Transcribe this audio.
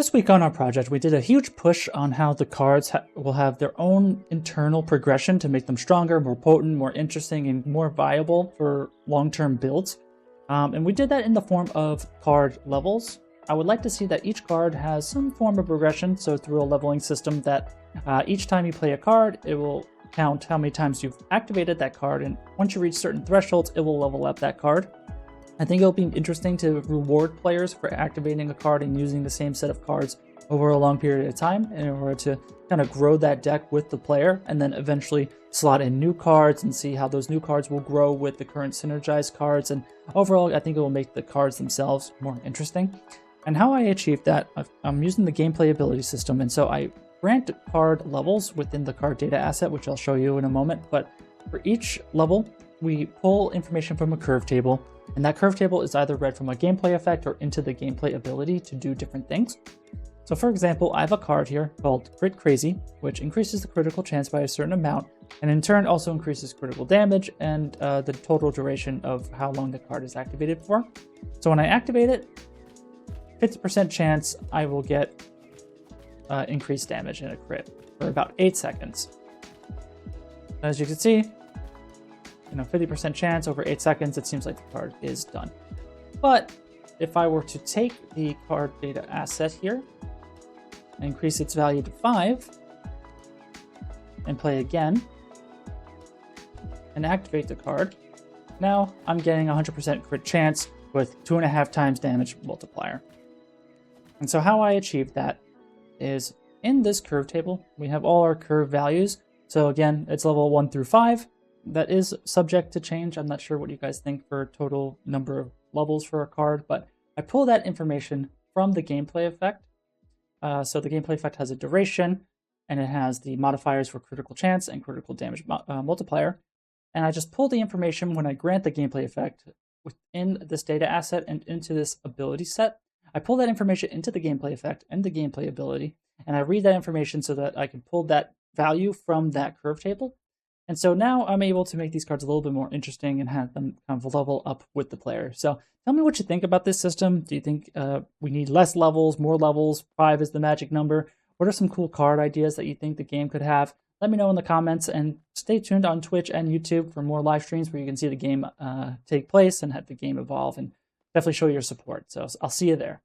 This week on our project, we did a huge push on how the cards will have their own internal progression to make them stronger, more potent, more interesting, and more viable for long-term builds. And we did that in the form of card levels. I would like to see that each card has some form of progression, so through a leveling system that each time you play a card, it will count how many times you've activated that card, and once you reach certain thresholds, it will level up that card. I think it'll be interesting to reward players for activating a card and using the same set of cards over a long period of time in order to kind of grow that deck with the player, and then eventually slot in new cards and see how those new cards will grow with the current synergized cards. And overall, I think it will make the cards themselves more interesting. And how I achieved that, I'm using the gameplay ability system, and so I grant card levels within the card data asset, which I'll show you in a moment. But for each level, we pull information from a curve table, and that curve table is either read from a gameplay effect or into the gameplay ability to do different things. So for example, I have a card here called Crit Crazy, which increases the critical chance by a certain amount, and in turn also increases critical damage and the total duration of how long the card is activated for. So when I activate it, 50% chance I will get increased damage in a crit for about 8 seconds. As you can see, 50% chance over 8 seconds, it seems like the card is done. But if I were to take the card data asset here, and increase its value to 5, and play again, and activate the card, now I'm getting 100% crit chance with 2.5 times damage multiplier. And so how I achieved that is in this curve table, we have all our curve values. So again, it's level 1 through 5. That is subject to change. I'm not sure what you guys think for total number of levels for a card, but I pull that information from the gameplay effect. So the gameplay effect has a duration, and it has the modifiers for critical chance and critical damage multiplier. And I just pull the information when I grant the gameplay effect within this data asset and into this ability set. I pull that information into the gameplay effect and the gameplay ability, and I read that information so that I can pull that value from that curve table. And so now I'm able to make these cards a little bit more interesting and have them kind of level up with the player. So tell me what you think about this system. Do you think we need less levels, more levels? 5 is the magic number. What are some cool card ideas that you think the game could have? Let me know in the comments, and stay tuned on Twitch and YouTube for more live streams where you can see the game take place and have the game evolve, and definitely show your support. So I'll see you there.